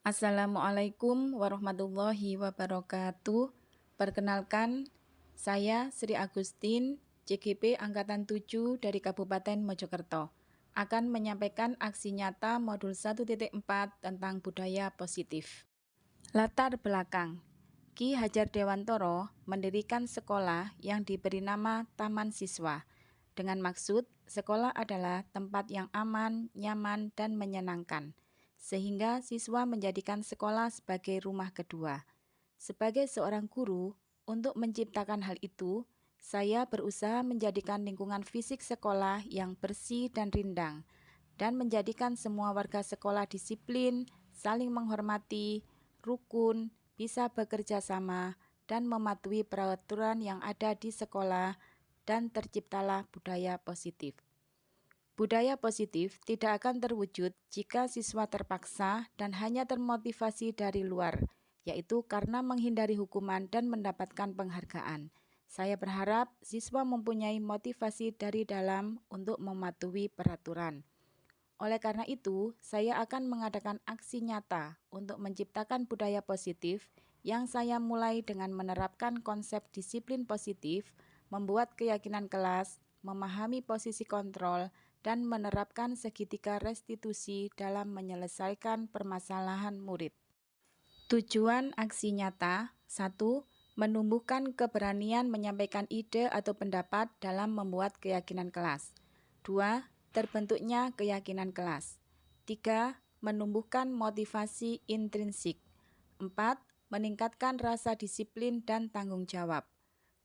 Assalamualaikum warahmatullahi wabarakatuh. Perkenalkan, saya Sri Agustin, CGP Angkatan 7 dari Kabupaten Mojokerto, akan menyampaikan aksi nyata modul 1.4 tentang budaya positif. Latar belakang: Ki Hajar Dewantoro mendirikan sekolah yang diberi nama Taman Siswa. Dengan maksud, sekolah adalah tempat yang aman, nyaman, dan menyenangkan, sehingga siswa menjadikan sekolah sebagai rumah kedua. Sebagai seorang guru, untuk menciptakan hal itu, saya berusaha menjadikan lingkungan fisik sekolah yang bersih dan rindang, dan menjadikan semua warga sekolah disiplin, saling menghormati, rukun, bisa bekerja sama, dan mematuhi peraturan yang ada di sekolah, dan terciptalah budaya positif. Budaya positif tidak akan terwujud jika siswa terpaksa dan hanya termotivasi dari luar, yaitu karena menghindari hukuman dan mendapatkan penghargaan. Saya berharap siswa mempunyai motivasi dari dalam untuk mematuhi peraturan. Oleh karena itu, saya akan mengadakan aksi nyata untuk menciptakan budaya positif yang saya mulai dengan menerapkan konsep disiplin positif, membuat keyakinan kelas, memahami posisi kontrol, dan menerapkan segitiga restitusi dalam menyelesaikan permasalahan murid. Tujuan aksi nyata: 1. Menumbuhkan keberanian menyampaikan ide atau pendapat dalam membuat keyakinan kelas. 2. Terbentuknya keyakinan kelas. 3. Menumbuhkan motivasi intrinsik. 4. Meningkatkan rasa disiplin dan tanggung jawab.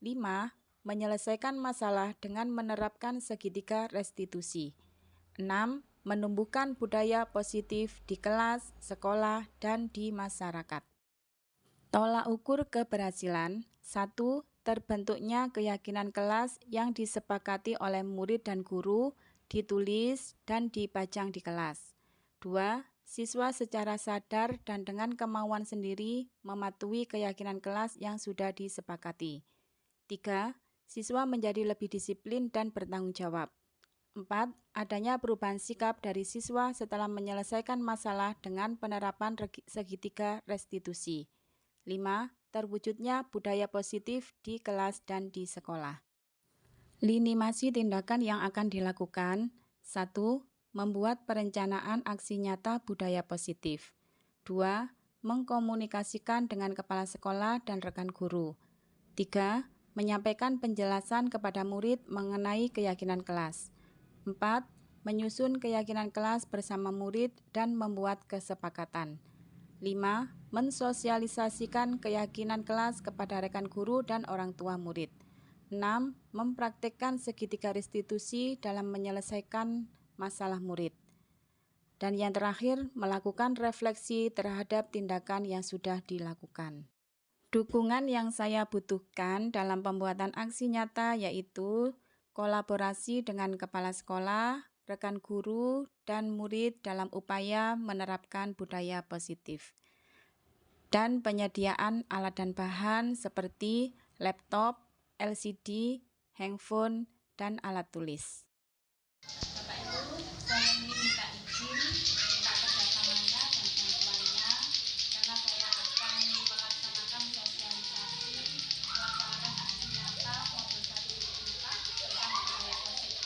5. Menyelesaikan masalah dengan menerapkan segitiga restitusi. 6. Menumbuhkan budaya positif di kelas, sekolah, dan di masyarakat. Tolak ukur keberhasilan: 1. Terbentuknya keyakinan kelas yang disepakati oleh murid dan guru, ditulis dan dipajang di kelas. 2. Siswa secara sadar dan dengan kemauan sendiri mematuhi keyakinan kelas yang sudah disepakati. 3. Siswa menjadi lebih disiplin dan bertanggung jawab. 4. Adanya perubahan sikap dari siswa setelah menyelesaikan masalah dengan penerapan segitiga restitusi. 5. Terwujudnya budaya positif di kelas dan di sekolah. Lini-masi tindakan yang akan dilakukan: 1. Membuat perencanaan aksi nyata budaya positif. 2. Mengkomunikasikan dengan kepala sekolah dan rekan guru. 3. Menyampaikan penjelasan kepada murid mengenai keyakinan kelas. 4. Menyusun keyakinan kelas bersama murid dan membuat kesepakatan. 5. Mensosialisasikan keyakinan kelas kepada rekan guru dan orang tua murid. 6. Mempraktikkan segitiga restitusi dalam menyelesaikan masalah murid. Dan yang terakhir, melakukan refleksi terhadap tindakan yang sudah dilakukan. Dukungan yang saya butuhkan dalam pembuatan aksi nyata yaitu kolaborasi dengan kepala sekolah, rekan guru, dan murid dalam upaya menerapkan budaya positif. Dan penyediaan alat dan bahan seperti laptop, LCD, handphone, dan alat tulis. Bapak Ibu, saya ingin minta izin, minta kerjasamanya dan bantuannya, karena saya akan melaksanakan sosialisasi, melaksanakan aksi nyata modul 1.4 tentang budaya positif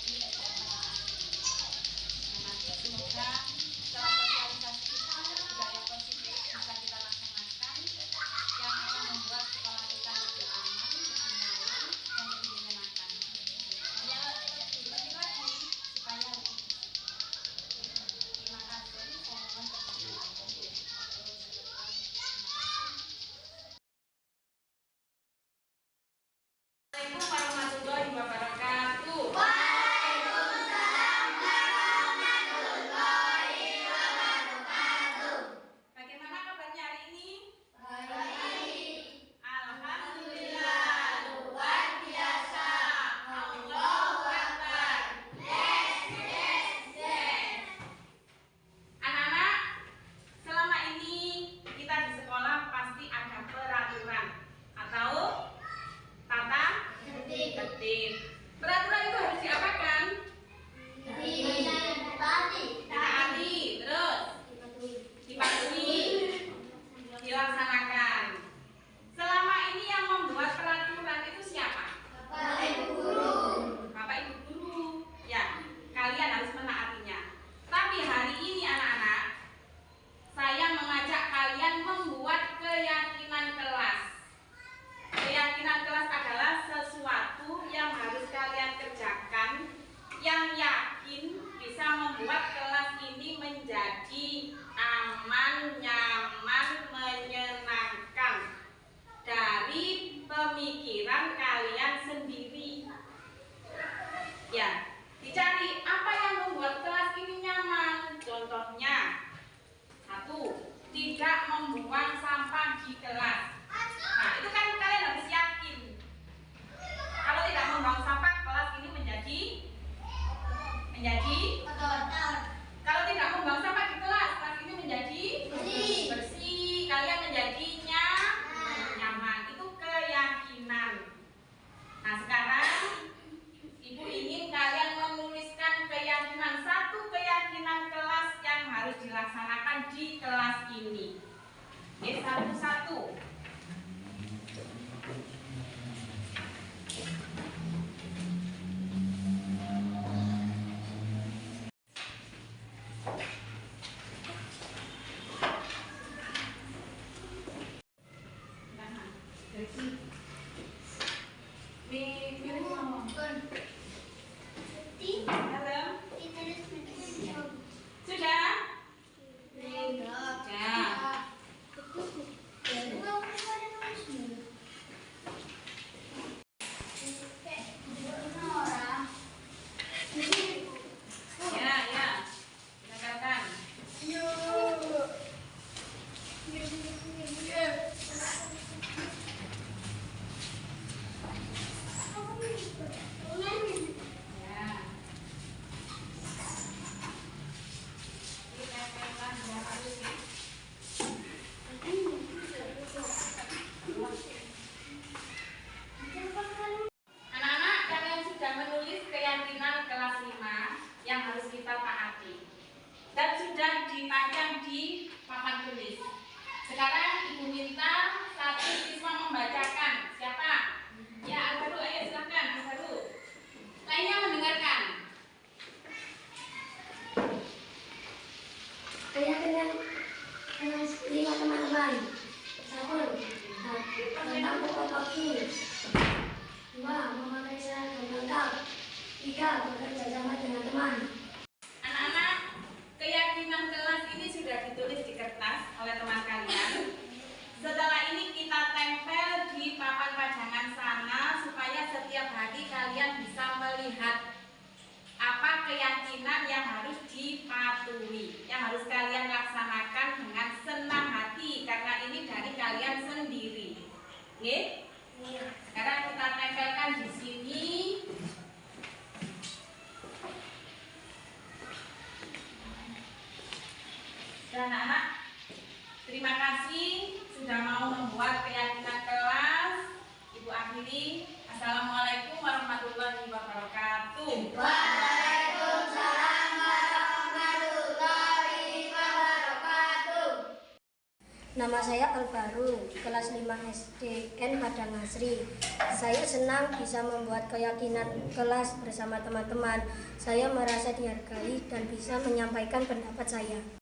di SMA. Nah, nanti semoga setelah sosialisasi kita, budaya positif bisa kita laksanakan, yang akan membuat sekolah kita lebih aman, lebih nyaman, dan lebih menyenangkan. Lebih lagi, dikerjakan di kelas ini. Oke, satu-satu. Dan sudah dipajang di papan tulis. Sekarang Ibu minta satu siswa membacakan. Siapa? Ya, Al-Baru, ayo silakan, Al-Baru. Lainnya mendengarkan. Keyakinan lima teman-teman. Satu, tentang pokok waktu. Dua, memakai seragam lengkap. Tiga, bekerja sama dengan teman. Keyakinan kelas ini sudah ditulis di kertas oleh teman kalian. Setelah ini kita tempel di papan pajangan sana supaya setiap hari kalian bisa melihat apa keyakinan yang harus dipatuhi, yang harus kalian laksanakan dengan senang hati karena ini dari kalian sendiri. Oke? Sekarang kita tempelkan di sini. Dan anak-anak, terima kasih sudah mau membuat keyakinan kelas. Ibu akhiri. Assalamualaikum warahmatullahi wabarakatuh. Waalaikumsalam warahmatullahi wabarakatuh. Nama saya Al-Baru, kelas 5 SDN Padang Asri. Saya senang bisa membuat keyakinan kelas bersama teman-teman. Saya merasa dihargai dan bisa menyampaikan pendapat saya.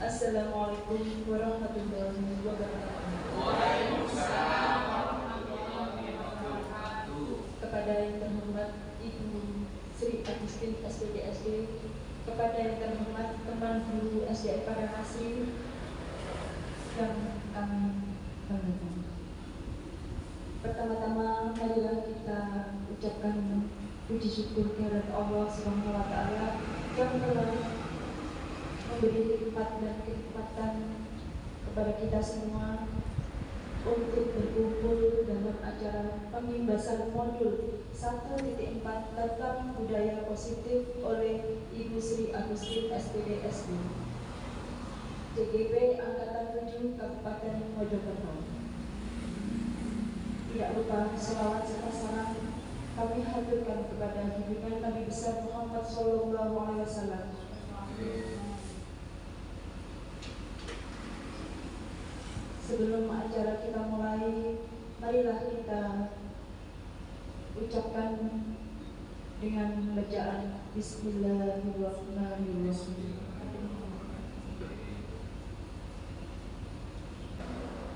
Assalamualaikum warahmatullahi wabarakatuh. Waalaikumsalam warahmatullahi wabarakatuh. Kepada yang terhormat Ibu Sri Agustin SPDSD, kepada yang terhormat teman guru SDN Padang Asri yang kami banggakan. Pertama-tama marilah kita ucapkan puji syukur kehadirat Allah Subhanahu wa taala yang telah memberi nikmat dan kenikmatan kepada kita semua untuk berkumpul dalam acara pengimbasan modul 1.4 tentang budaya positif oleh Ibu Sri Agustin SPDSD JGP Angkatan 7 Kabupaten Mojokerto. Tidak lupa selawat serta salam kami haturkan kepada junjungan Nabi besar Muhammad SAW. Sebelum acara kita mulai, marilah kita ucapkan dengan bacaan Bismillahirrahmanirrahim.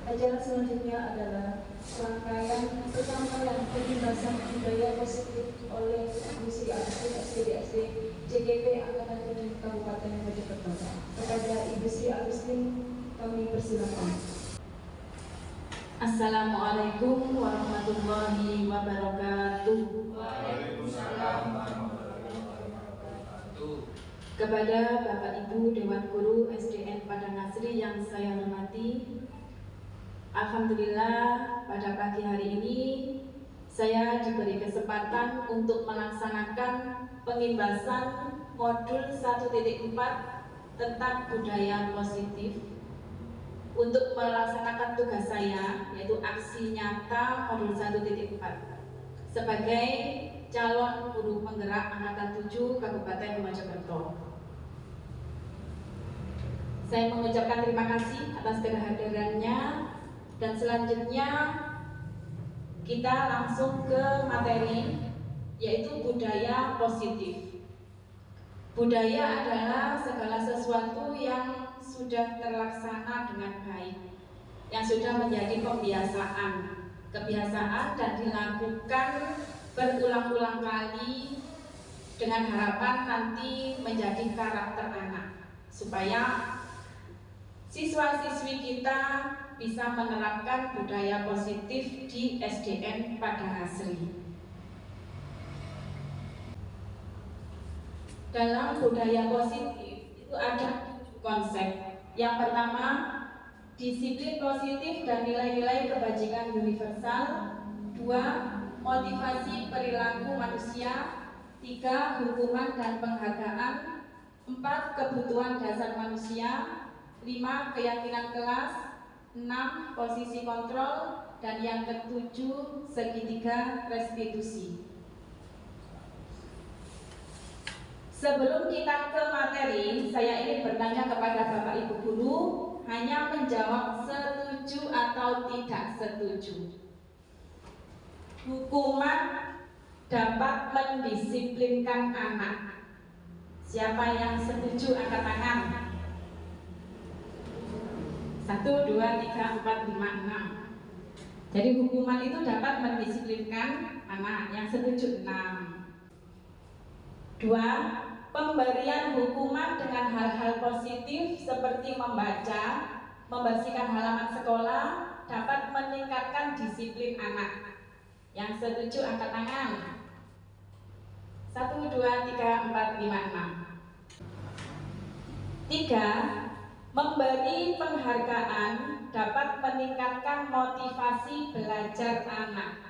Acara selanjutnya adalah serangkaian penyampaian pengimbasan budaya positif oleh Ibu Sri Agustin SPDSD JGP Angkatan 7 Kabupaten Mojokerto. Kepada Ibu Sri Agustin kami persilakan. Assalamualaikum warahmatullahi wabarakatuh. Waalaikumsalam warahmatullahi wabarakatuh. Kepada Bapak Ibu Dewan Guru SDN Padang Asri yang saya hormati, alhamdulillah pada pagi hari ini saya diberi kesempatan untuk melaksanakan pengimbasan modul 1.4 tentang budaya positif untuk melaksanakan tugas saya, yaitu aksi nyata modul 1.4 sebagai calon guru penggerak angkatan 7 Kabupaten Mojokerto. Saya mengucapkan terima kasih atas kehadirannya, dan selanjutnya kita langsung ke materi, yaitu budaya positif. Budaya adalah segala sesuatu yang sudah terlaksana dengan baik, yang sudah menjadi kebiasaan dan dilakukan berulang-ulang kali dengan harapan nanti menjadi karakter anak, supaya siswa-siswi kita bisa menerapkan budaya positif di SDN Padang Asri. Dalam budaya positif itu ada konsep. Yang pertama, disiplin positif dan nilai-nilai kebajikan universal. 2. Motivasi perilaku manusia. 3. Hukuman dan penghargaan. 4. Kebutuhan dasar manusia. 5. Keyakinan kelas. 6. Posisi kontrol. Dan yang ke-7, segitiga restitusi. Sebelum kita ke materi, saya ingin bertanya kepada Bapak Ibu Guru, hanya menjawab setuju atau tidak setuju. Hukuman dapat mendisiplinkan anak. Siapa yang setuju angkat tangan? 1, 2, 3, 4, 5, 6. Jadi hukuman itu dapat mendisiplinkan anak. Yang setuju 6. 2. Pemberian hukuman dengan hal-hal positif seperti membaca, membersihkan halaman sekolah dapat meningkatkan disiplin anak. Yang setuju angkat tangan. 1, 2, 3, 4, 5, 6. 3. Memberi penghargaan dapat meningkatkan motivasi belajar anak.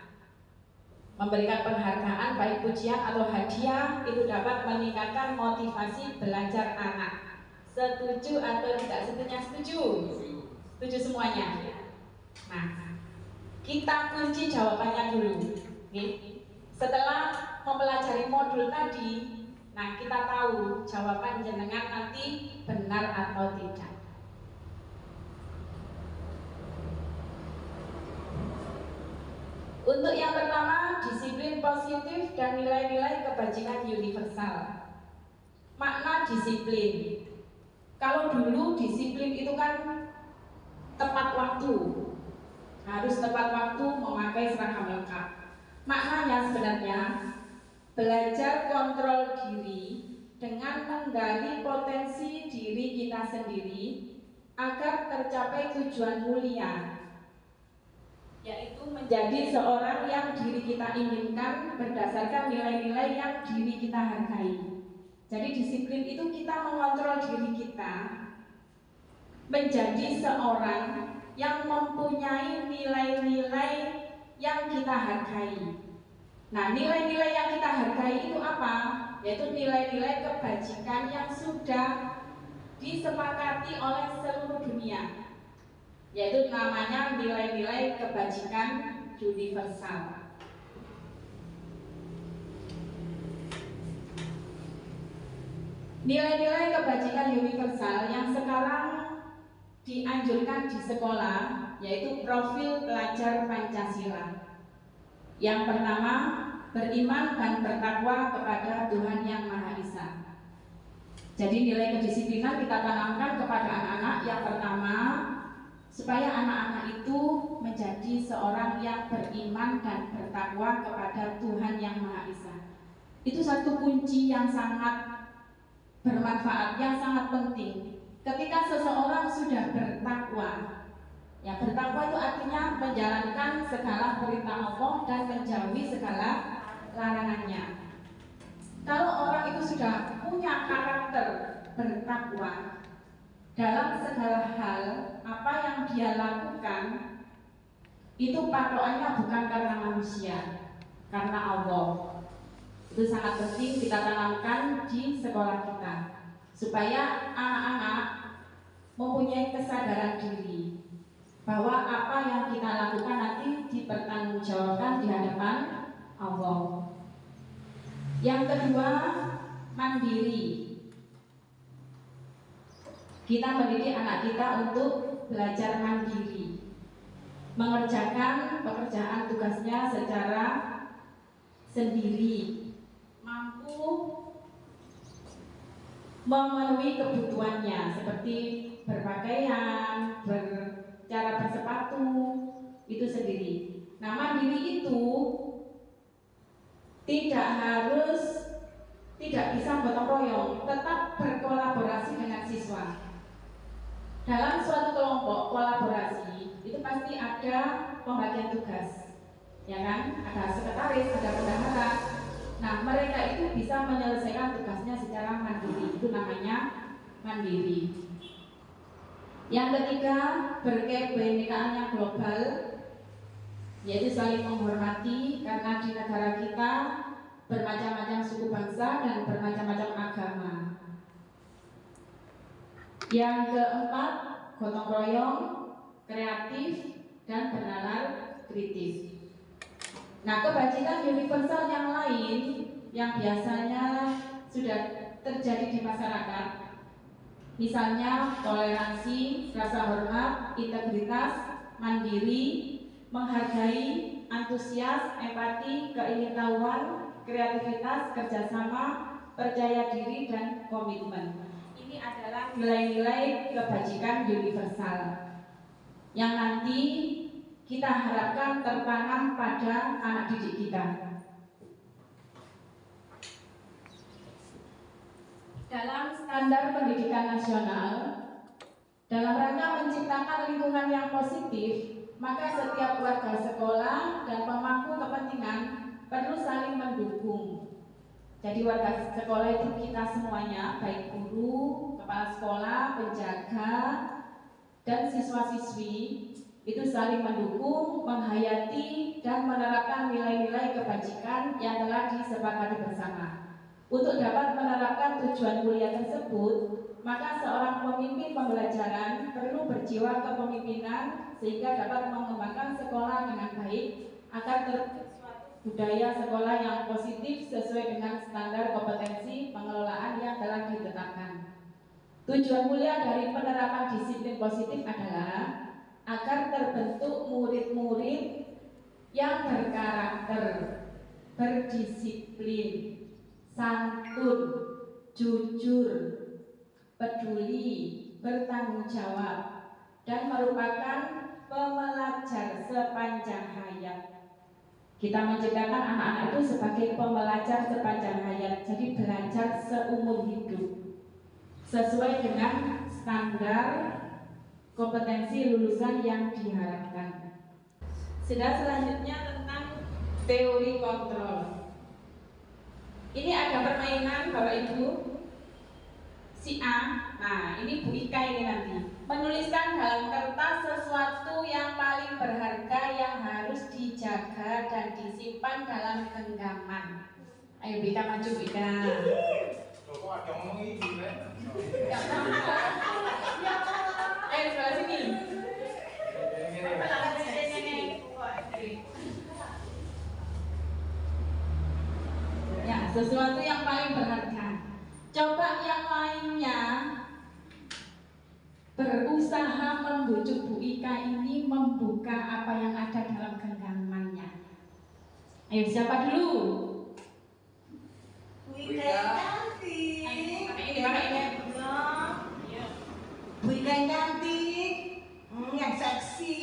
Memberikan penghargaan baik pujian atau hadiah itu dapat meningkatkan motivasi belajar anak. Setuju atau tidak setuju? Setuju. Setuju semuanya. Nah, kita kunci jawabannya dulu. Setelah mempelajari modul tadi, nah kita tahu jawaban jenengan nanti benar atau tidak. Untuk yang pertama, disiplin positif dan nilai-nilai kebajikan universal. Makna disiplin. Kalau dulu disiplin itu kan tepat waktu, harus tepat waktu memakai seragam lengkap. Maknanya sebenarnya belajar kontrol diri dengan menggali potensi diri kita sendiri agar tercapai tujuan mulia, yaitu menjadi seorang yang diri kita inginkan berdasarkan nilai-nilai yang diri kita hargai. Jadi disiplin itu kita mengontrol diri kita menjadi seorang yang mempunyai nilai-nilai yang kita hargai. Nah, nilai-nilai yang kita hargai itu apa? Yaitu nilai-nilai kebajikan yang sudah disepakati oleh seluruh dunia, yaitu namanya nilai-nilai kebajikan universal. Nilai-nilai kebajikan universal yang sekarang dianjurkan di sekolah yaitu profil pelajar Pancasila. Yang pertama, beriman dan bertakwa kepada Tuhan Yang Maha Esa. Jadi nilai kedisiplinan kita tanamkan kepada anak-anak. Yang pertama, supaya anak-anak itu menjadi seorang yang beriman dan bertakwa kepada Tuhan Yang Maha Esa. Itu satu kunci yang sangat bermanfaat, yang sangat penting. Ketika seseorang sudah bertakwa, ya bertakwa itu artinya menjalankan segala perintah Allah dan menjauhi segala larangannya. Kalau orang itu sudah punya karakter bertakwa, dalam segala hal apa yang dia lakukan itu patokannya bukan karena manusia, karena Allah. Itu sangat penting kita tanamkan di sekolah kita supaya anak-anak mempunyai kesadaran diri bahwa apa yang kita lakukan nanti dipertanggungjawabkan di hadapan Allah. Yang kedua, mandiri. Kita mendidik anak kita untuk belajar mandiri, mengerjakan pekerjaan tugasnya secara sendiri, mampu memenuhi kebutuhannya seperti berpakaian, cara bersepatu, itu sendiri. Nah, mandiri itu tidak bisa gotong royong, tetap berkolaborasi dengan siswa. Dalam suatu kelompok kolaborasi itu pasti ada pembagian tugas, ya kan? Ada sekretaris, ada bendahara. Nah, mereka itu bisa menyelesaikan tugasnya secara mandiri, itu namanya mandiri. Yang ketiga, berkebinekaan yang global, yaitu saling menghormati, karena di negara kita bermacam-macam suku bangsa dan bermacam-macam agama. Yang keempat, gotong royong, kreatif, dan bernalar kritis. Nah, kebajikan universal yang lain yang biasanya sudah terjadi di masyarakat, misalnya toleransi, rasa hormat, integritas, mandiri, menghargai, antusias, empati, keingintahuan, kreativitas, kerjasama, percaya diri, dan komitmen. Ini adalah nilai-nilai kebajikan universal yang nanti kita harapkan tertanam pada anak didik kita. Dalam standar pendidikan nasional, dalam rangka menciptakan lingkungan yang positif, maka setiap warga sekolah dan pemangku kepentingan perlu saling mendukung. Jadi warga sekolah itu kita semuanya, baik guru, kepala sekolah, penjaga, dan siswa-siswi itu saling mendukung, menghayati, dan menerapkan nilai-nilai kebajikan yang telah disepakati bersama. Untuk dapat menerapkan tujuan mulia tersebut, maka seorang pemimpin pembelajaran perlu berjiwa kepemimpinan sehingga dapat mengembangkan sekolah dengan baik agar terbentuk budaya sekolah yang positif sesuai dengan standar kompetensi pengelolaan yang telah ditetapkan. Tujuan mulia dari penerapan disiplin positif adalah agar terbentuk murid-murid yang berkarakter, berdisiplin, santun, jujur, peduli, bertanggung jawab, dan merupakan pembelajar sepanjang hayat. Kita menciptakan anak-anak itu sebagai pembelajar sepanjang hayat, jadi belajar seumur hidup sesuai dengan standar kompetensi lulusan yang diharapkan. Sudah, selanjutnya tentang teori kontrol. Ini ada permainan Bapak Ibu. Si A, nah ini Bu Ika ini nanti menuliskan dalam kertas sesuatu yang paling berharga yang harus dijaga dan disimpan dalam genggaman. Ayo Bu Ika, maju Bu Ika. Kok ada ngomong ibu kan? Ayo sebelah sini. Ya, sesuatu yang paling berharga. Coba yang lainnya berusaha membujuk Bu Ika ini membuka apa yang ada dalam genggamannya. Ayo, siapa dulu? Bu Ika cantik. Pakai ini. Bu Ika cantik, yang seksi.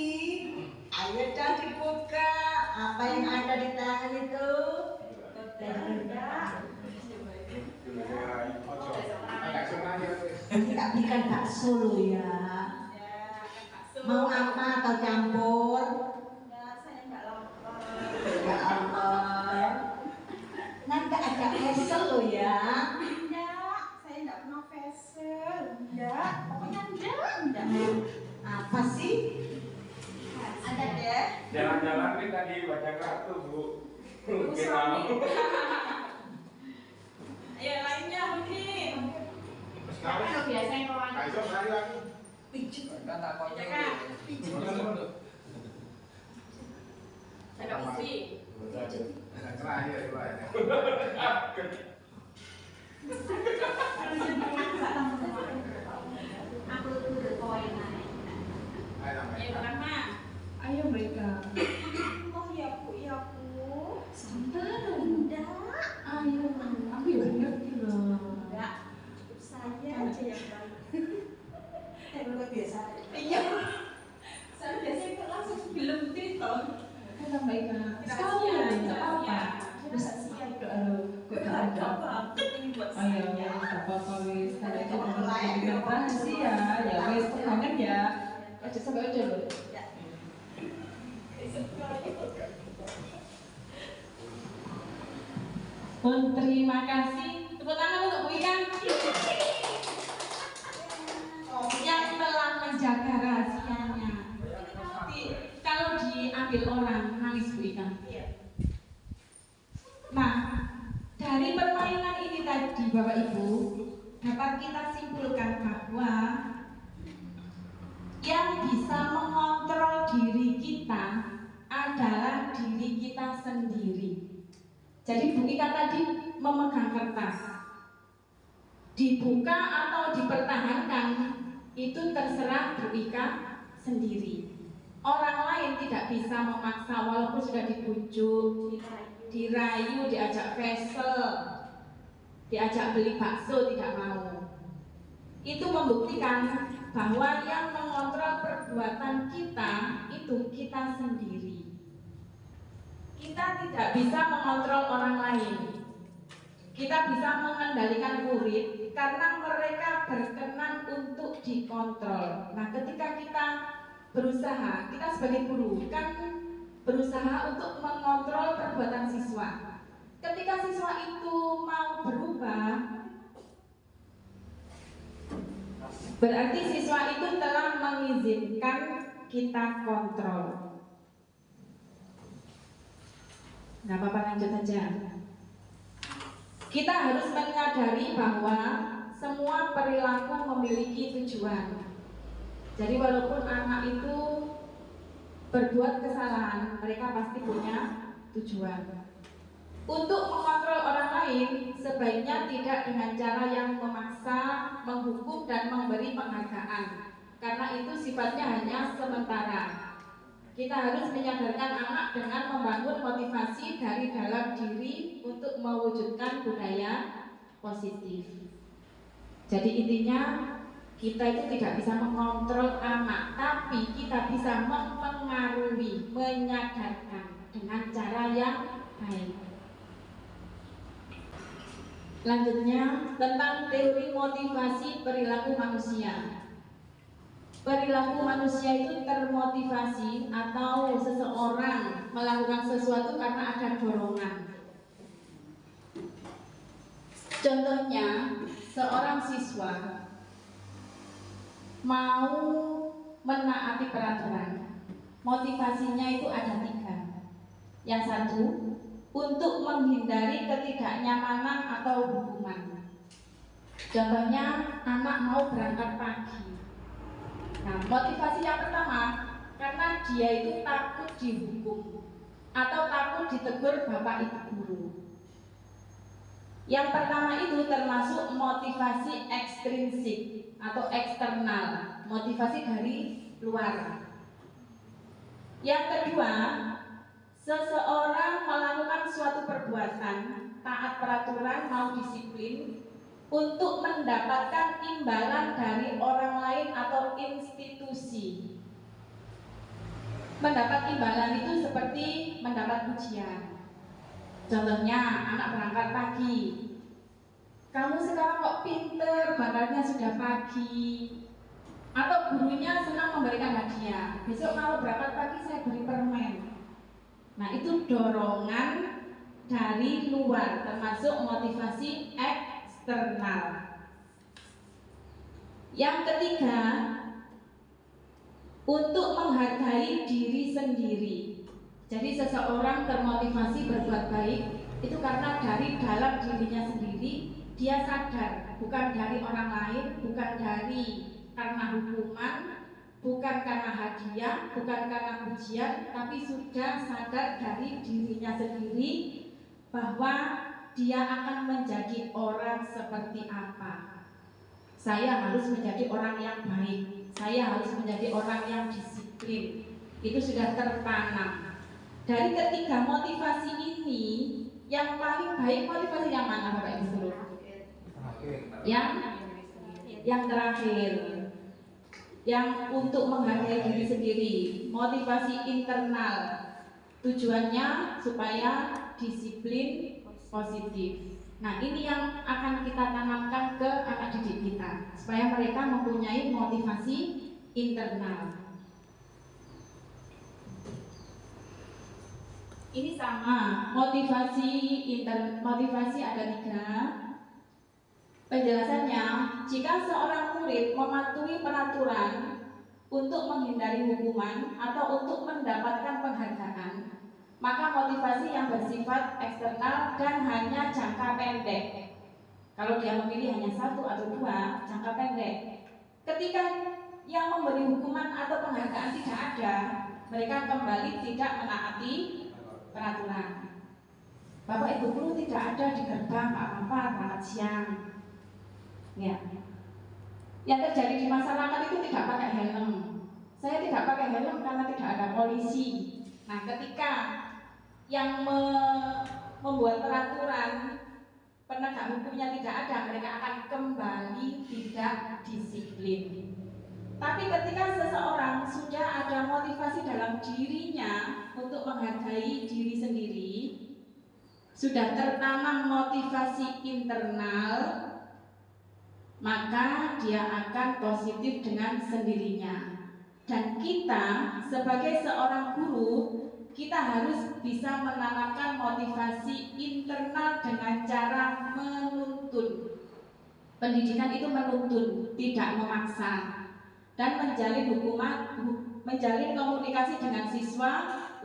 Ayo dong dibuka apa yang ada di tangan itu. Kita belikan bakso lo ya. Mau apa atau campur? Saya nggak lapar. Ya Allah. Nanti ada esel lo ya. Enggak, saya nggak pernah facial. Enggak, pokoknya enggak. Apa sih? Ada deh. Jalan-jalan kita di baca kartu Bu. Ayo lainnya mungkin. Sekarang biasanya Kaiso lagi. Kata konyol. Cakap istri. Terakhir, Pak. Aku udah poin naik. Ayo pertama. Ayo mereka. Oh ya Bu, ya Bu. Sabar. Enggak. Ayo, aku ya ngerti loh. Enggak. Saya aja yang baik. Luar biasa. Iya. Saya biasanya kok langsung film cerita. Kata mereka. Sekali ya, nggak apa-apa. Bisa siap kok ada. Ini buat Ayo, saya. nggak apa-apa wis. Kalau itu dengan rahasia, ya wis kangen ya. Aja sampai aja loh. Pun terima kasih. Tepuk tangan untuk Bu Ikan yang telah menjaga rahasianya. Kalau diambil orang nangis Bu Ikan. Nah, dari permainan ini tadi Bapak Ibu dapat kita simpulkan bahwa yang bisa mengontrol diri kita adalah diri kita sendiri. Jadi Bu Ika tadi memegang kertas, dibuka atau dipertahankan itu terserah Bu Ika sendiri. Orang lain tidak bisa memaksa walaupun sudah dibujuk, dirayu, diajak vesel, diajak beli bakso tidak mau. Itu membuktikan bahwa yang mengontrol perbuatan kita itu kita sendiri. Kita tidak bisa mengontrol orang lain. Kita bisa mengendalikan murid karena mereka berkenan untuk dikontrol. Nah, ketika kita berusaha, kita sebagai guru kan berusaha untuk mengontrol perbuatan siswa. Ketika siswa itu mau berubah, berarti siswa itu telah mengizinkan kita kontrol. Nggak apa-apa, lanjut saja. Kita harus menyadari bahwa semua perilaku memiliki tujuan. Jadi walaupun anak itu berbuat kesalahan, mereka pasti punya tujuan. Untuk mengontrol orang lain, sebaiknya tidak dengan cara yang memaksa, menghukum, dan memberi penghargaan. Karena itu sifatnya hanya sementara. Kita harus menyadarkan anak dengan membangun motivasi dari dalam diri untuk mewujudkan budaya positif. Jadi intinya kita itu tidak bisa mengontrol anak, tapi kita bisa mempengaruhi, menyadarkan dengan cara yang baik. Selanjutnya tentang teori motivasi perilaku manusia. Perilaku manusia itu termotivasi atau seseorang melakukan sesuatu karena ada dorongan. Contohnya, seorang siswa mau menaati peraturan. Motivasinya itu ada 3. Yang satu, untuk menghindari ketidaknyamanan atau hukuman. Contohnya, anak mau berangkat pagi. Nah, motivasi yang pertama, karena dia itu takut dihukum atau takut ditegur bapak ibu guru. Yang pertama itu termasuk motivasi ekstrinsik atau eksternal, motivasi dari luar. Yang kedua, seseorang melakukan suatu perbuatan, taat peraturan, mau disiplin, untuk mendapatkan imbalan dari orang lain atau institusi. Mendapat imbalan itu seperti mendapat pujian. Contohnya, anak berangkat pagi. Kamu sekarang kok pinter, berangkatnya sudah pagi. Atau gurunya senang memberikan hadiah. Besok kalau berangkat pagi saya beri permen. Nah, itu dorongan dari luar, termasuk motivasi eksternal. Yang ketiga, untuk menghargai diri sendiri. Jadi seseorang termotivasi berbuat baik itu karena dari dalam dirinya sendiri dia sadar, bukan dari orang lain, bukan dari karena hukuman, bukan karena hadiah, bukan karena ujian, tapi sudah sadar dari dirinya sendiri bahwa dia akan menjadi orang seperti apa. Saya harus menjadi orang yang baik, saya harus menjadi orang yang disiplin. Itu sudah tertanam. Dari ketiga motivasi ini, yang paling baik motivasi yang mana Bapak Ibu Guru? Yang terakhir, yang untuk menghargai diri sendiri, motivasi internal. Tujuannya supaya disiplin positif. Nah, ini yang akan kita tanamkan ke anak didik kita supaya mereka mempunyai motivasi internal. Ini sama, motivasi ada 3. Penjelasannya, jika seorang murid mematuhi peraturan untuk menghindari hukuman atau untuk mendapatkan penghargaan, maka motivasi yang bersifat eksternal dan hanya jangka pendek. Kalau dia memilih hanya 1 atau 2, jangka pendek. Ketika yang memberi hukuman atau penghargaan tidak ada, mereka kembali tidak menaati peraturan. Bapak Ibu Guru tidak ada di gerbang, Pak Papa, berangkat siang. Ya. Yang terjadi di masyarakat itu tidak pakai helm. Saya tidak pakai helm karena tidak ada polisi. Nah, ketika yang membuat peraturan penegak hukumnya tidak ada, mereka akan kembali tidak disiplin. Tapi ketika seseorang sudah ada motivasi dalam dirinya untuk menghargai diri sendiri, sudah tertanam motivasi internal, maka dia akan positif dengan sendirinya. Dan kita sebagai seorang guru, kita harus bisa menanamkan motivasi internal dengan cara menuntun. Pendidikan itu menuntun, tidak memaksa. Dan menjalin komunikasi dengan siswa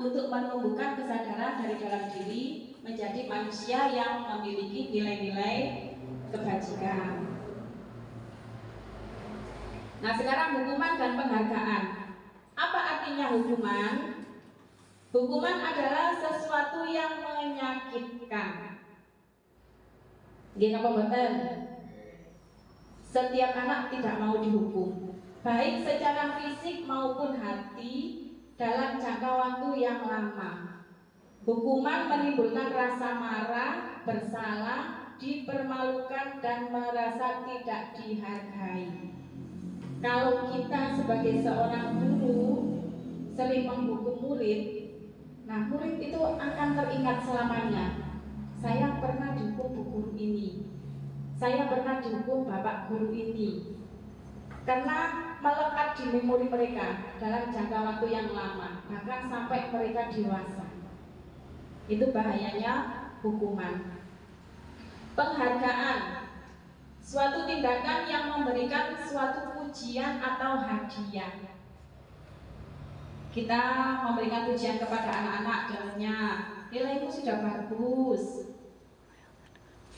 untuk menumbuhkan kesadaran dari dalam diri menjadi manusia yang memiliki nilai-nilai kebajikan. Nah, sekarang hukuman dan penghargaan. Apa artinya hukuman? Hukuman adalah sesuatu yang menyakitkan. Gimana pembetul? Setiap anak tidak mau dihukum, baik secara fisik maupun hati, dalam jangka waktu yang lama. Hukuman menimbulkan rasa marah, bersalah, dipermalukan, dan merasa tidak dihargai. Kalau kita sebagai seorang guru sering menghukum murid, nah murid itu akan teringat selamanya. Saya pernah dihukum bu guru ini, saya pernah dihukum bapak guru ini. Karena melekat di memori mereka dalam jangka waktu yang lama, bahkan sampai mereka dewasa. Itu bahayanya hukuman. Penghargaan, suatu tindakan yang memberikan suatu pujian atau hadiah. Kita memberikan pujian kepada anak-anak, contohnya nilaimu sudah bagus.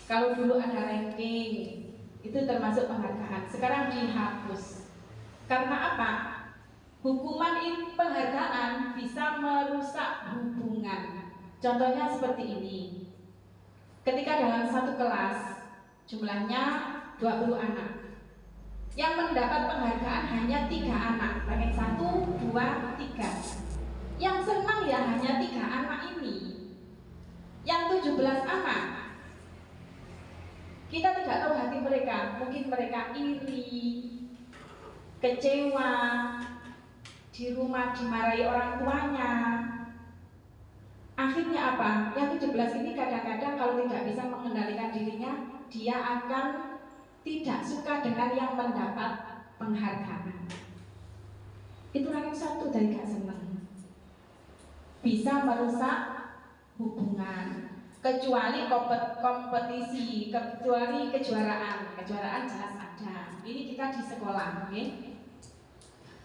Kalau dulu ada ranking, itu termasuk penghargaan. Sekarang dihapus. Karena apa? Hukuman penghargaan bisa merusak hubungan. Contohnya seperti ini. Ketika dalam satu kelas jumlahnya 20 anak, yang mendapat penghargaan hanya 3 anak, ranking 1, 2, 3. Yang senang ya hanya 3 anak ini. Yang 17 anak, kita tidak tahu hati mereka. Mungkin mereka iri, kecewa, di rumah dimarahi orang tuanya. Akhirnya apa? Yang 17 ini kadang-kadang kalau tidak bisa mengendalikan dirinya, dia akan tidak suka dengan yang mendapat penghargaan. Itu ranking 1 dari gak senang. Bisa merusak hubungan. Kecuali kompetisi, kecuali kejuaraan jelas ada. Ini kita di sekolah, okay?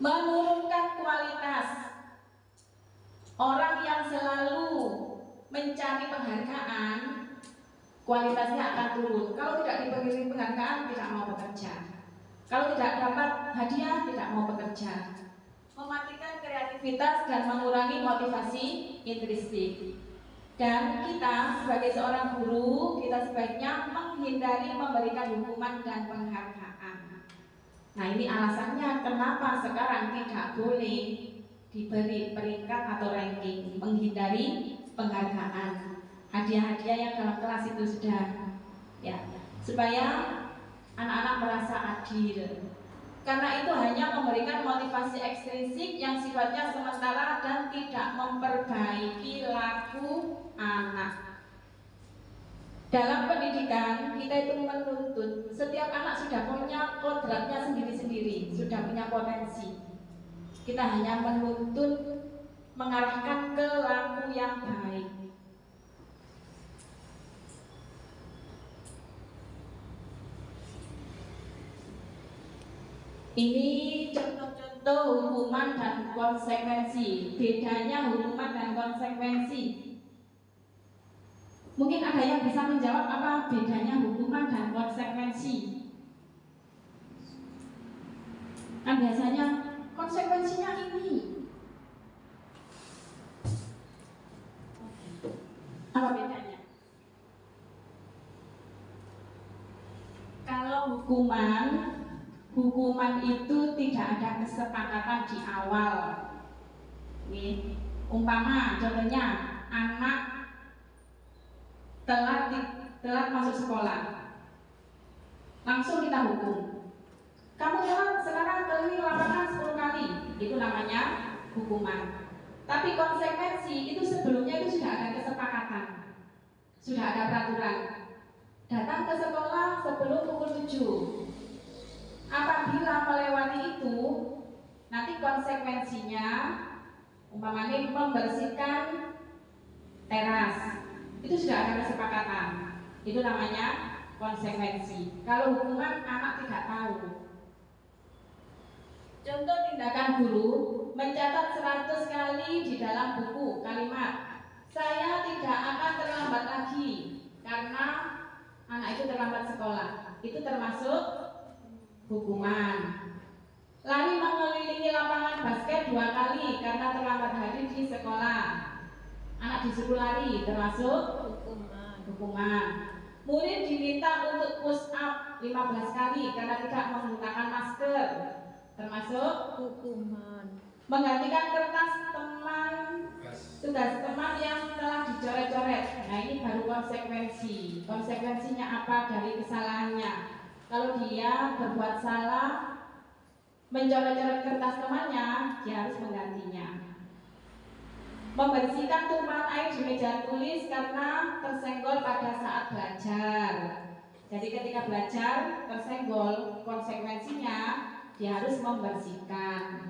Menurunkan kualitas. Orang yang selalu mencari penghargaan, kualitasnya akan turun. Kalau tidak diberi penghargaan, tidak mau bekerja. Kalau tidak dapat hadiah, tidak mau bekerja. Mematikan kreativitas dan mengurangi motivasi intrinsik. Dan kita sebagai seorang guru, kita sebaiknya menghindari memberikan hukuman dan penghargaan. Nah, ini alasannya kenapa sekarang tidak boleh diberi peringkat atau ranking, menghindari penghargaan. Hadiah-hadiah yang dalam kelas itu sudah ya, supaya anak-anak merasa adil. Karena itu hanya memberikan motivasi ekstrinsik yang sifatnya sementara dan tidak memperbaiki laku anak. Dalam pendidikan kita itu menuntut setiap anak sudah punya kodratnya sendiri-sendiri, sudah punya potensi. Kita hanya menuntut mengarahkan ke laku yang baik. Ini contoh-contoh hukuman dan konsekuensi. Bedanya hukuman dan konsekuensi. Mungkin ada yang bisa menjawab apa bedanya hukuman dan konsekuensi? Kan biasanya konsekuensinya ini. Apa bedanya? Kalau hukuman itu tidak ada kesepakatan di awal. Nih, umpama contohnya anak telat masuk sekolah, langsung kita hukum. Kamu telat sekarang keliling lapangan 10 kali, itu namanya hukuman. Tapi konsekuensi itu sebelumnya itu sudah ada kesepakatan, sudah ada peraturan. Datang ke sekolah sebelum pukul 7. Apabila melewati itu, nanti konsekuensinya umpamanya membersihkan teras. Itu sudah ada kesepakatan. Itu namanya konsekuensi. Kalau hukuman anak tidak tahu. Contoh tindakan guru mencatat 100 kali di dalam buku kalimat saya tidak akan terlambat lagi karena anak itu terlambat sekolah. Itu termasuk hukuman. Lari mengelilingi lapangan basket 2 kali karena terlambat hadir di sekolah. Anak disuruh lari, termasuk hukuman. Murid diminta untuk push up 15 kali karena tidak menggunakan masker, termasuk hukuman. Menggantikan kertas tugas teman yang telah dicoret-coret. Nah, ini baru konsekuensi. Konsekuensinya apa dari kesalahannya? Kalau dia berbuat salah, mencoret-coret kertas temannya, dia harus menggantinya. Membersihkan tumpahan air di meja tulis karena tersenggol pada saat belajar. Jadi ketika belajar tersenggol, konsekuensinya dia harus membersihkan.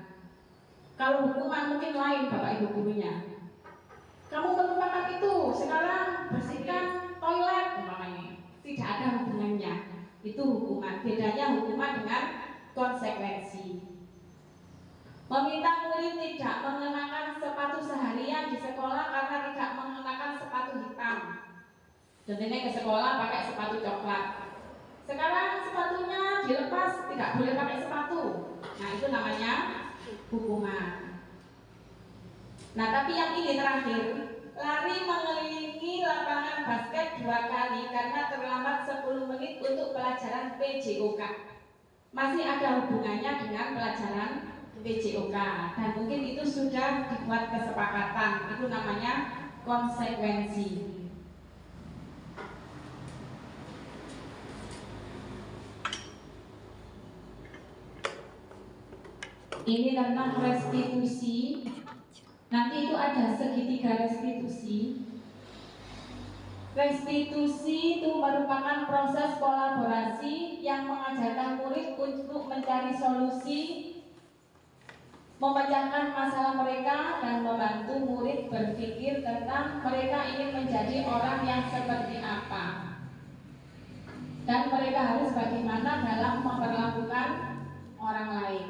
Kalau hukuman mungkin lain Bapak Ibu gurunya. Kamu melupakan itu, sekarang bersihkan toilet umpamanya. Tidak ada hubungannya. Itu hukuman. Bedanya hukuman dengan konsekuensi. Meminta murid tidak mengenakan sepatu seharian di sekolah karena tidak mengenakan sepatu hitam. Contohnya ke sekolah pakai sepatu coklat. Sekarang sepatunya dilepas, tidak boleh pakai sepatu. Nah, itu namanya hukuman. Nah, tapi yang ini terakhir, lari mengelilingi lapangan basket 2 kali karena terlambat 10 menit untuk pelajaran PJOK. Masih ada hubungannya dengan pelajaran PJOK dan mungkin itu sudah dibuat kesepakatan. Itu namanya konsekuensi. Ini tentang restitusi. Nanti itu ada segitiga restitusi. Restitusi itu merupakan proses kolaborasi yang mengajarkan murid untuk mencari solusi, memecahkan masalah mereka, dan membantu murid berpikir tentang mereka ingin menjadi orang yang seperti apa dan mereka harus bagaimana dalam memperlakukan orang lain.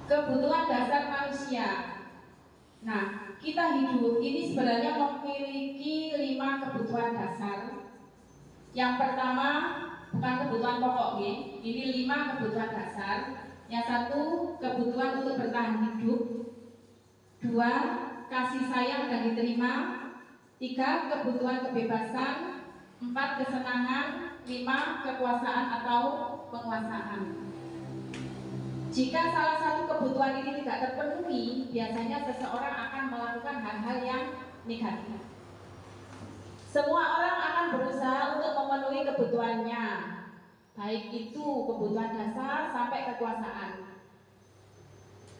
Kebutuhan dasar manusia. Nah, kita hidup ini sebenarnya memiliki 5 kebutuhan dasar Yang pertama bukan kebutuhan pokok, ini 5 kebutuhan dasar. Yang satu, kebutuhan untuk bertahan hidup. 2, kasih sayang dan diterima. 3, kebutuhan kebebasan. 4, kesenangan. 5, kekuasaan atau penguasaan. Jika salah satu kebutuhan ini tidak terpenuhi, biasanya seseorang akan melakukan hal-hal yang negatif. Semua orang akan berusaha untuk memenuhi kebutuhannya, baik itu kebutuhan dasar sampai kekuasaan,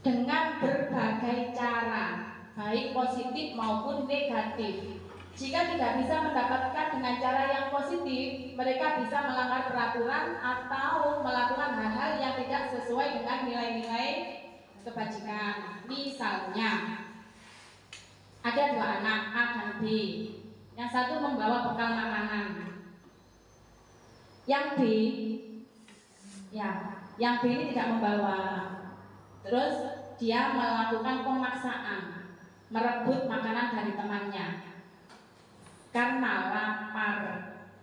dengan berbagai cara, baik positif maupun negatif. Jika tidak bisa mendapatkan dengan cara yang positif, mereka bisa melanggar peraturan atau melakukan hal-hal yang tidak sesuai dengan nilai-nilai kebajikan. Misalnya, ada 2 anak, A dan B. Yang satu membawa bekal makanan. Yang B ini tidak membawa. Terus dia melakukan pemaksaan, merebut makanan dari temannya karena lapar.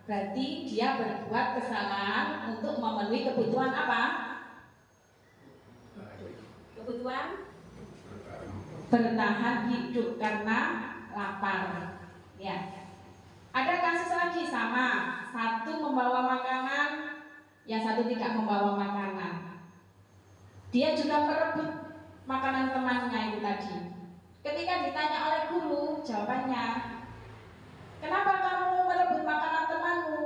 Berarti dia berbuat kesalahan untuk memenuhi kebutuhan apa? Kebutuhan bertahan hidup karena lapar. Ya. Ada kasus lagi sama, satu membawa makanan, yang satu tidak membawa makanan. Dia juga merebut makanan temannya itu tadi. Ketika ditanya oleh guru, jawabannya, kenapa kamu merebut makanan temanmu?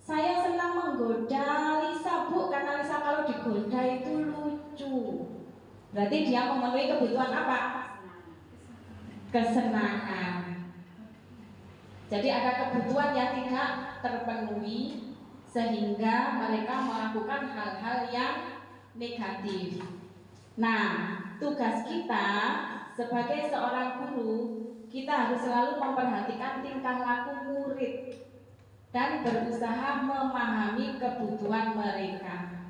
Saya senang menggoda Lisa, Bu, karena Lisa kalau digoda itu lucu. Berarti dia memenuhi kebutuhan apa? Kesenangan. Jadi ada kebutuhan yang tidak terpenuhi sehingga mereka melakukan hal-hal yang negatif. Nah, tugas kita sebagai seorang guru, kita harus selalu memperhatikan tingkah laku murid dan berusaha memahami kebutuhan mereka.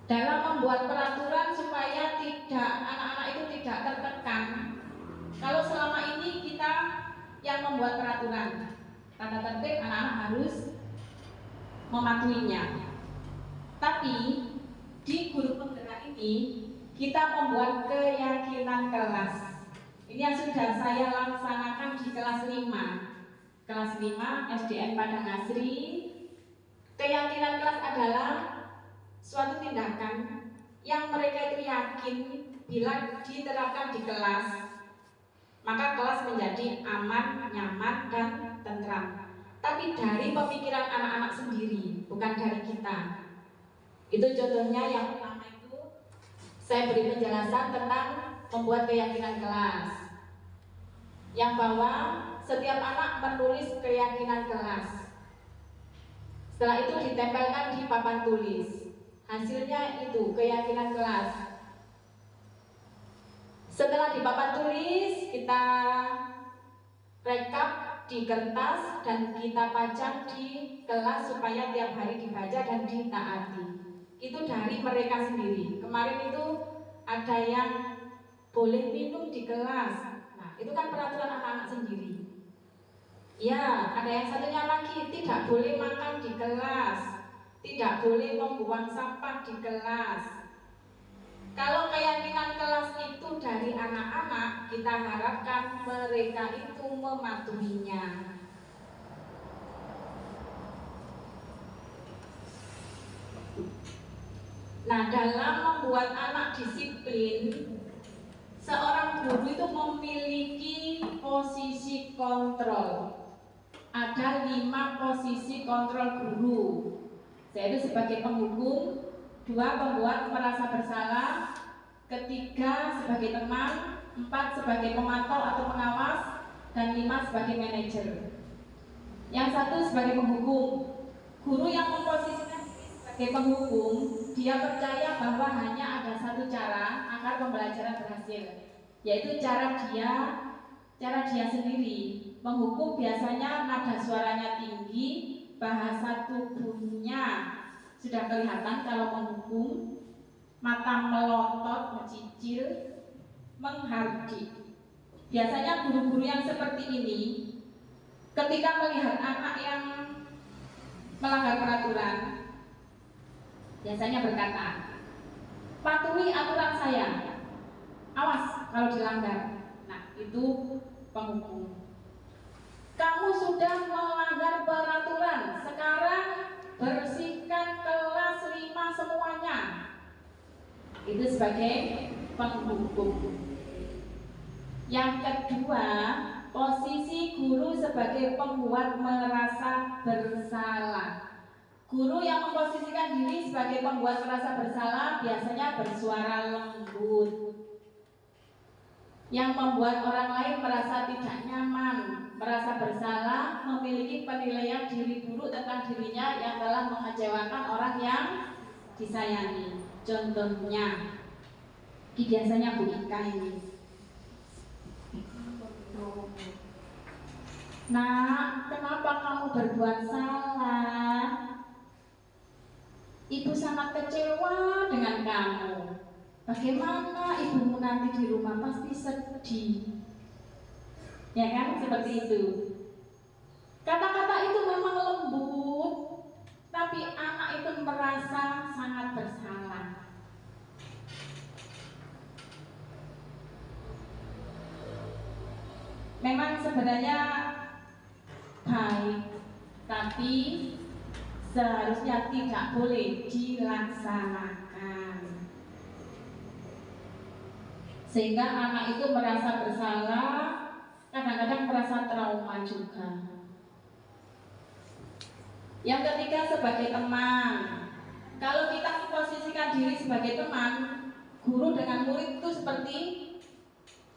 Dalam membuat peraturan supaya anak-anak itu tidak tertekan. Kalau selama ini kita yang membuat peraturan, tata tertib anak-anak harus mematuhinya. Tapi di guru penggerak ini kita membuat keyakinan kelas. Ini yang sudah saya laksanakan di kelas 5. Kelas 5 SDN Padang Asri. Keyakinan kelas adalah suatu tindakan yang mereka itu yakin bila diterapkan di kelas, maka kelas menjadi aman, nyaman, dan tentram. Tapi dari pemikiran anak-anak sendiri, bukan dari kita. Itu contohnya yang pertama itu saya beri penjelasan tentang membuat keyakinan kelas. Yang bahwa setiap anak menulis keyakinan kelas. Setelah itu ditempelkan di papan tulis. Hasilnya itu keyakinan kelas. Setelah di papan tulis, kita rekap di kertas dan kita pajang di kelas supaya tiap hari dibaca dan ditaati. Itu dari mereka sendiri. Kemarin itu ada yang boleh minum di kelas. Nah, itu kan peraturan anak-anak sendiri. Ya, ada yang satunya lagi, tidak boleh makan di kelas, tidak boleh membuang sampah di kelas. Kalau keyakinan kelas itu dari anak-anak, kita harapkan mereka itu mematuhinya. Nah, dalam membuat anak disiplin, seorang guru itu memiliki posisi kontrol. Ada 5 posisi kontrol guru, yaitu sebagai penghukum, 2 pembuat merasa bersalah, 3 sebagai teman, 4 sebagai pemantau atau pengawas, dan 5 sebagai manajer. Yang satu sebagai penghukum. Guru yang memposisikan sebagai penghukum, dia percaya bahwa hanya ada satu cara agar pembelajaran berhasil, yaitu cara dia sendiri. Menghukum biasanya nada suaranya tinggi, bahasa tubuhnya sudah kelihatan kalau menghukum, mata melotot, mencicil, menghardik. Biasanya guru-guru yang seperti ini ketika melihat anak yang melanggar peraturan, biasanya berkata, patuhi aturan saya, awas kalau dilanggar. Nah, itu penghukum. Kamu sudah melanggar peraturan, sekarang bersihkan kelas 5 semuanya. Itu sebagai penghukum. Yang kedua, posisi guru sebagai pembuat merasa bersalah. Guru yang memposisikan diri sebagai pembuat merasa bersalah biasanya bersuara lembut, yang membuat orang lain merasa tidak nyaman, merasa bersalah, memiliki penilaian diri buruk tentang dirinya yang telah mengecewakan orang yang disayangi. Contohnya, biasanya Bu Ika ini. Nak, kenapa kamu berbuat salah? Ibu sangat kecewa dengan kamu. Bagaimana ibumu nanti di rumah pasti sedih. Ya kan, seperti itu. Kata-kata itu memang lembut, tapi anak itu merasa sangat bersalah. Memang sebenarnya baik, tapi seharusnya tidak boleh dilaksanakan, sehingga anak itu merasa bersalah, kadang-kadang merasa trauma juga. Yang ketiga, sebagai teman. Kalau kita memposisikan diri sebagai teman, guru dengan murid itu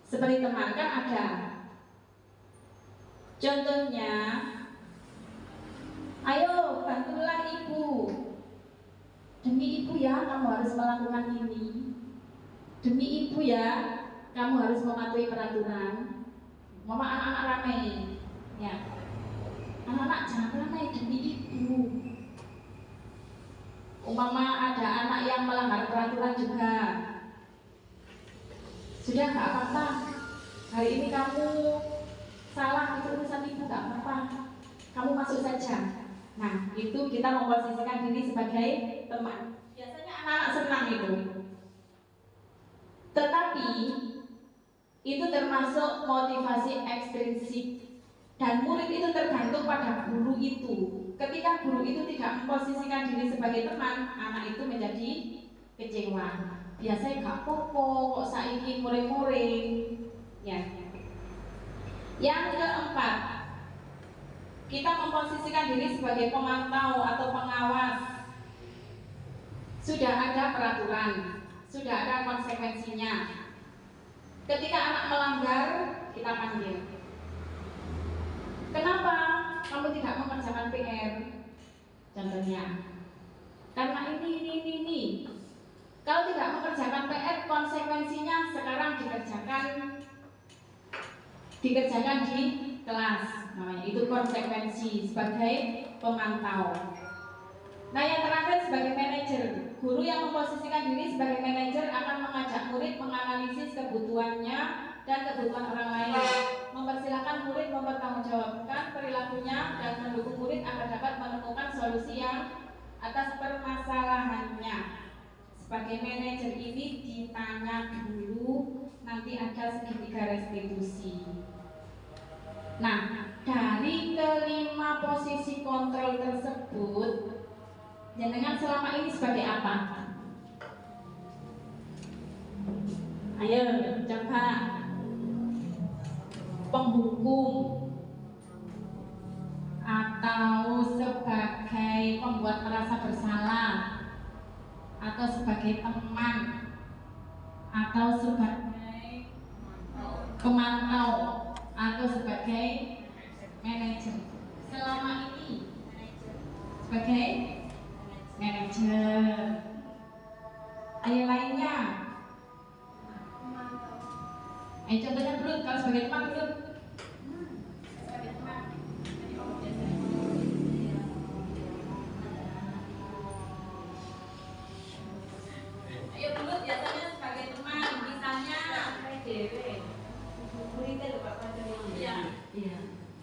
seperti teman, kan ada. Contohnya, ayo bantulah ibu. Demi ibu ya, kamu harus melakukan ini. Demi ibu ya, kamu harus mematuhi peraturan. Mama, anak-anak ramai, ya. Anak-anak jangan ramai demi ibu. Umpama ada anak yang melanggar peraturan juga, sudah nggak apa-apa. Hari ini kamu salah, itu urusan ibu, nggak apa-apa. Kamu masuk saja. Nah, itu kita memposisikan diri sebagai teman. Biasanya anak-anak senang itu. Tetapi itu termasuk motivasi ekstrinsik, dan murid itu tergantung pada guru itu. Ketika guru itu tidak memposisikan diri sebagai teman, anak itu menjadi kecewa. Biasanya gak popo, kok saiki muring-muring. Ya. Yang keempat, kita memposisikan diri sebagai pemantau atau pengawas. Sudah ada peraturan, sudah ada konsekuensinya. Ketika anak melanggar, kita panggil. Kenapa kamu tidak mengerjakan PR? Contohnya, karena ini. Kalau tidak mengerjakan PR, konsekuensinya sekarang dikerjakan di kelas. Namanya itu konsekuensi sebagai pemantau. Nah, yang terakhir sebagai manajer, guru yang memposisikan diri sebagai manajer akan mengajak murid menganalisis kebutuhannya dan kebutuhan orang lain, mempersilahkan murid mempertanggungjawabkan perilakunya dan mendukung murid agar dapat menemukan solusi yang atas permasalahannya. Sebagai manajer ini ditanya dulu, nanti ada segitiga restitusi. Nah, dari kelima posisi kontrol tersebut, jenengan selama ini sebagai apa? Ayo, coba. Penghukum atau sebagai pembuat merasa bersalah, atau sebagai teman, atau sebagai pemantau, atau sebagai manajer. Selama ini sebagai manajer. Ayo lainnya. Ayo contohnya dulu, kalau sebagai teman dulu. Sebagai teman. Ayo dulu biasanya sebagai teman, misalnya PDW. Muridnya Iya,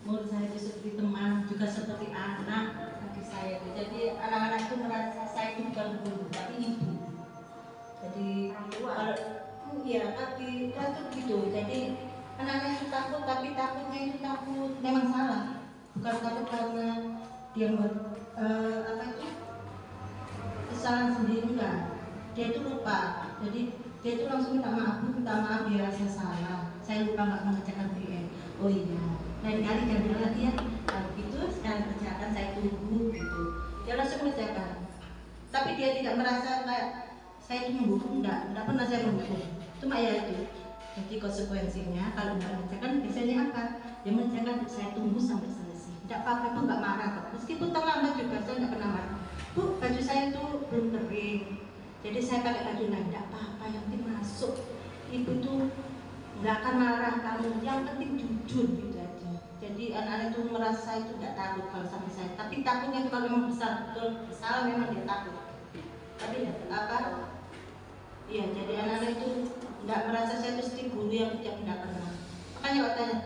menurut saya itu seperti teman, juga seperti anak bagi saya itu. Jadi anak-anak itu merasa saya itu bukan guru, tapi ibu. Jadi kalau iya, tapi kan tuh gitu. Jadi anak-anak itu takut, tapi takutnya itu takut memang salah, bukan takut karena dia apa itu kesalahan sendiri, enggak. Dia itu lupa, jadi dia itu langsung minta maaf dia rasa salah. Saya lupa nggak mengerjakan PR. Oh iya, lain kali jangan lagi ya. Kalau gitu sekarang kerjakan, saya tunggu gitu. Dia langsung mengerjakan. Tapi dia tidak merasa kayak saya itu menghukum, enggak pernah saya menghukum. Cuma ya itu. Jadi konsekuensinya kalau nggak mengerjakan biasanya apa? Dia mengerjakan, saya tunggu sampai selesai. Tidak apa-apa, itu nggak marah kok. Meskipun terlambat juga saya nggak pernah marah. Bu, baju saya itu belum kering. Jadi saya pakai baju lain, tidak apa-apa, yang penting masuk. Ibu tuh nggak akan marah kamu, yang penting jujur gitu aja. Jadi anak-anak itu merasa itu tidak takut kalau sama saya, tapi takutnya itu kalau memang besar betul salah, memang dia takut. Tapi apa? Iya, jadi anak-anak itu nggak merasa saya itu seperti guru yang tidak pernah. Makanya kalau tanya,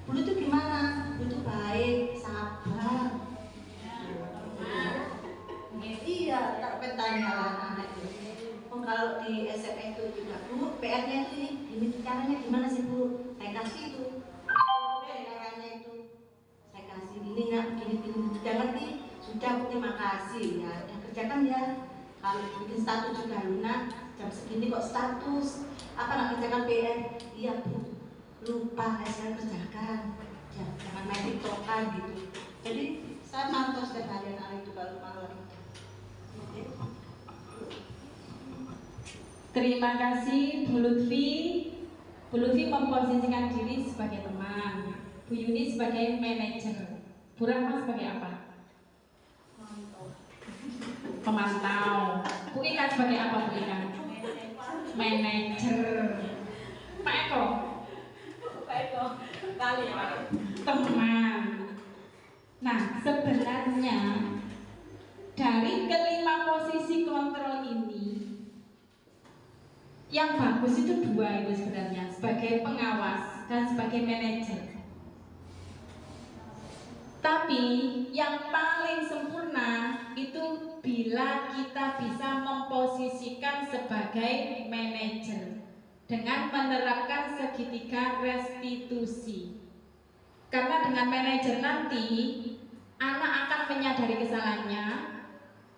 Bulu itu gimana? Bulu itu baik, sabar. Iya, tak bertanya anak-anak itu. Kalau di SMA itu juga, Bu, PR-nya itu ini caranya gimana sih Bu? Saya kasih itu caranya itu, saya kasih ini nak, gini, sudah ngerti? Sudah Bu, terima kasih ya. Yang kerjakan ya. Kalau bikin status juga Luna, jam segini kok status? Apa nak kerjakan PR? Iya Bu, lupa saya kerjakan. Ya, jangan main tiktokan gitu. Jadi saya mantau setiap hari anak itu kalau malam. Terima kasih Bu Lutfi. Bu Lutfi memposisikan diri sebagai teman, Bu Yuni sebagai manajer, Bu Rahma sebagai apa? Pemantau. Bu Ika sebagai apa Bu Ika? Manajer. Pak Eko? Teman. Nah, sebenarnya dari kelima posisi kontrol ini, yang bagus itu dua itu sebenarnya, sebagai pengawas dan sebagai manajer. Tapi yang paling sempurna itu bila kita bisa memposisikan sebagai manajer dengan menerapkan segitiga restitusi. Karena dengan manajer nanti anak akan menyadari kesalahannya,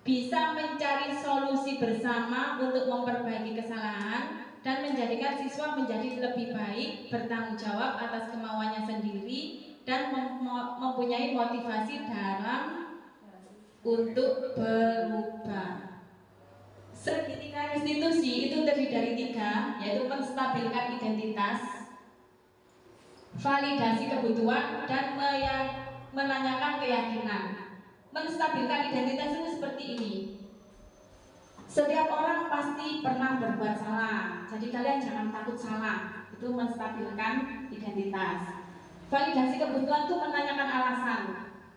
bisa mencari solusi bersama untuk memperbaiki kesalahan dan menjadikan siswa menjadi lebih baik, bertanggung jawab atas kemauannya sendiri dan mempunyai motivasi dalam untuk berubah. Segitiga restitusi itu terdiri dari 3, yaitu menstabilkan identitas, validasi kebutuhan, dan menanyakan keyakinan. Menstabilkan identitas itu seperti ini. Setiap orang pasti pernah berbuat salah, jadi kalian jangan takut salah. Itu menstabilkan identitas. Validasi kebutuhan itu menanyakan alasan,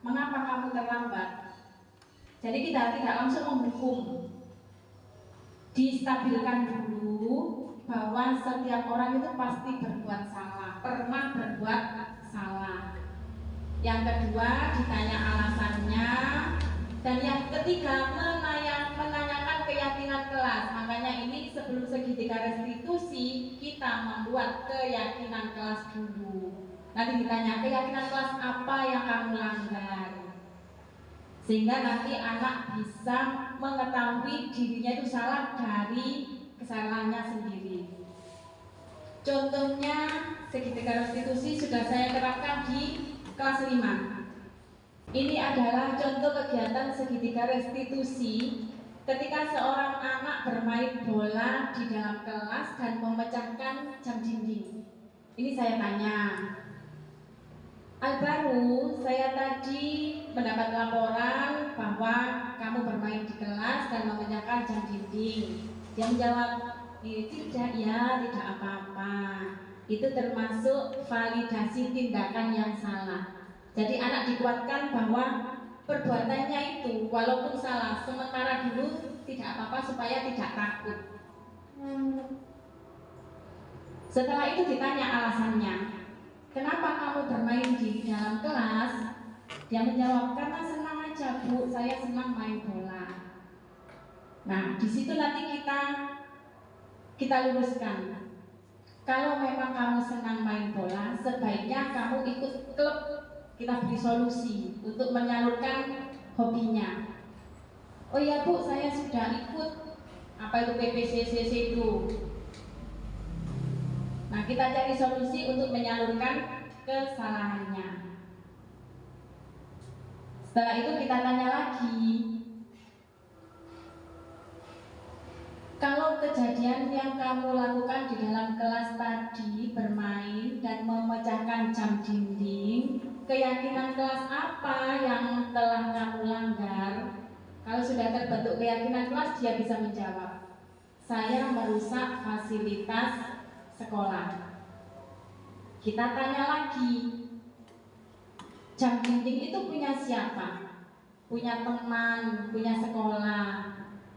mengapa kamu terlambat. Jadi kita tidak langsung menghukum. Distabilkan dulu bahwa setiap orang itu pasti berbuat salah, pernah berbuat salah. Yang kedua, ditanya alasannya. Dan yang ketiga, menanyakan keyakinan kelas. Makanya ini sebelum segitiga restitusi, kita membuat keyakinan kelas dulu. Nanti ditanya, keyakinan kelas apa yang kamu langgar? Sehingga nanti anak bisa mengetahui dirinya itu salah dari kesalahannya sendiri. Contohnya, segitiga restitusi sudah saya terapkan di kelas 5. Ini adalah contoh kegiatan segitiga restitusi ketika seorang anak bermain bola di dalam kelas dan memecahkan jam dinding. Ini saya tanya, Albaru, saya tadi mendapat laporan bahwa kamu bermain di kelas dan memecahkan jam dinding. Dia menjawab, tidak ya, tidak apa-apa. Itu termasuk validasi tindakan yang salah. Jadi anak dikuatkan bahwa perbuatannya itu walaupun salah, sementara dulu tidak apa-apa supaya tidak takut. Setelah itu ditanya alasannya. kenapa kamu bermain di dalam kelas? Dia menjawab, karena senang aja Bu, saya senang main bola. Nah, di situ nanti kita luruskan. Kalau memang kamu senang main bola, sebaiknya kamu ikut klub. Kita beri solusi untuk menyalurkan hobinya. Oh iya Bu, saya sudah ikut apa itu PPCCC itu. Nah, kita cari solusi untuk menyalurkan kesalahannya. Setelah itu kita tanya lagi, kalau kejadian yang kamu lakukan di dalam kelas tadi, bermain dan memecahkan jam dinding, keyakinan kelas apa yang telah kamu langgar? Kalau sudah terbentuk keyakinan kelas, dia bisa menjawab, saya merusak fasilitas sekolah. Kita tanya lagi, jam dinding itu punya siapa? Punya teman, punya sekolah.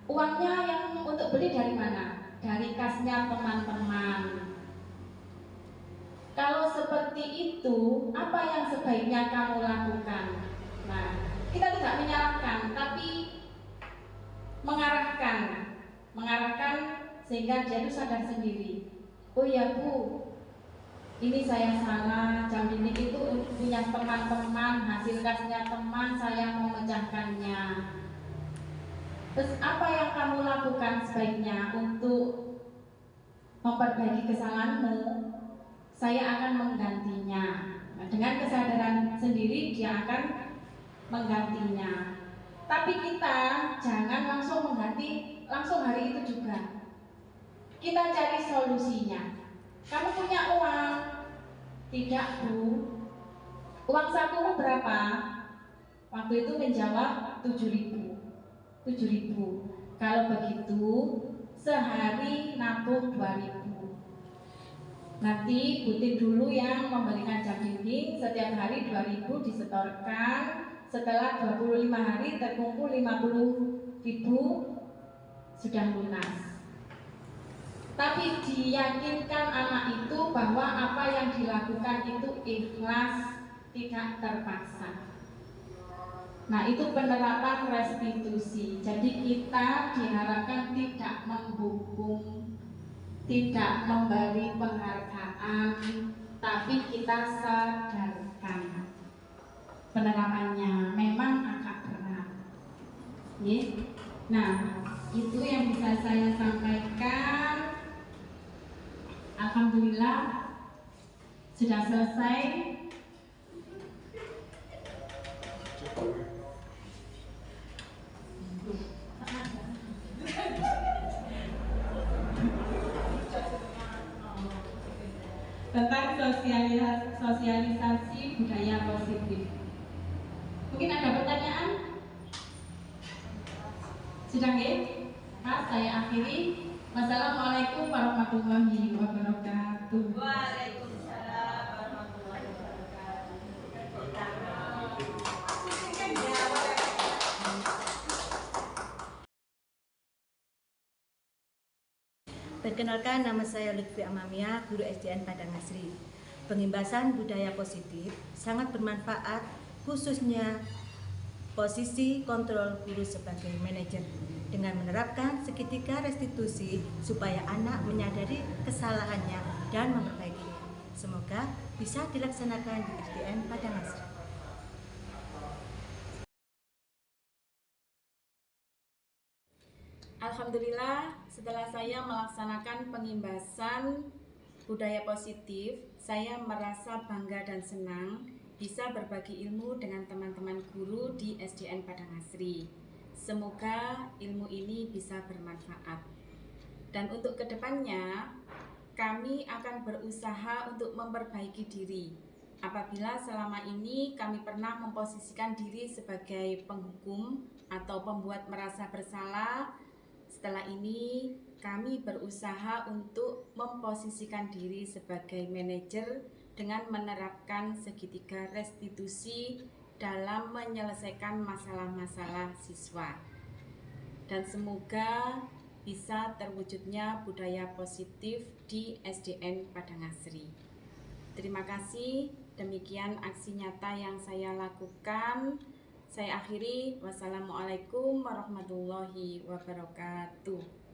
Uangnya yang untuk beli dari mana? Dari kasnya teman-teman. Kalau seperti itu, apa yang sebaiknya kamu lakukan? Nah, kita tidak menyalahkan, tapi mengarahkan sehingga dia itu sadar sendiri. Oh ya Bu, ini saya salah, jam dinding itu punya teman-teman, hasil kasnya teman, saya mau memecahkannya. Terus apa yang kamu lakukan sebaiknya untuk memperbaiki kesalahanmu? Saya akan menggantinya. Nah, dengan kesadaran sendiri dia akan menggantinya. Tapi kita jangan langsung mengganti langsung hari itu juga. Kita cari solusinya. Kamu punya uang? Tidak Bu. Uang sakumu berapa? Waktu itu menjawab 7.000. Kalau begitu sehari nabung 2.000. Nanti Butin dulu yang membelikan jam dinding, setiap hari 2.000 disetorkan. Setelah 25 hari terkumpul 50.000, sudah lunas. Tapi diyakinkan anak itu bahwa apa yang dilakukan itu ikhlas, tidak terpaksa. Nah, itu penerapan restitusi. Jadi kita diharapkan tidak menghukum, tidak memberi penghargaan, tapi kita sadarkan. Penerapannya memang agak berat. Nah, itu yang bisa saya sampaikan. Alhamdulillah sudah selesai. Tentang sosialisasi budaya positif. Mungkin ada pertanyaan? Sudah ya? Mas, saya akhiri. Wassalamualaikum warahmatullahi wabarakatuh. Waalaikumsalam warahmatullahi wabarakatuh. Perkenalkan, nama saya Lutfi Amamia, guru SDN Padang Asri. Pengimbasan budaya positif sangat bermanfaat, khususnya posisi kontrol guru sebagai manajer, dengan menerapkan segitiga restitusi supaya anak menyadari kesalahannya dan memperbaikinya. Semoga bisa dilaksanakan di SDN Padang Asri. Alhamdulillah, setelah saya melaksanakan pengimbasan budaya positif, saya merasa bangga dan senang bisa berbagi ilmu dengan teman-teman guru di SDN Padang Asri. Semoga ilmu ini bisa bermanfaat. Dan untuk kedepannya, kami akan berusaha untuk memperbaiki diri. Apabila selama ini kami pernah memposisikan diri sebagai penghukum atau pembuat merasa bersalah, setelah ini kami berusaha untuk memposisikan diri sebagai manajer dengan menerapkan segitiga restitusi dalam menyelesaikan masalah-masalah siswa. Dan semoga bisa terwujudnya budaya positif di SDN Padang Asri. Terima kasih. Demikian aksi nyata yang saya lakukan. Saya akhiri. Wassalamualaikum warahmatullahi wabarakatuh.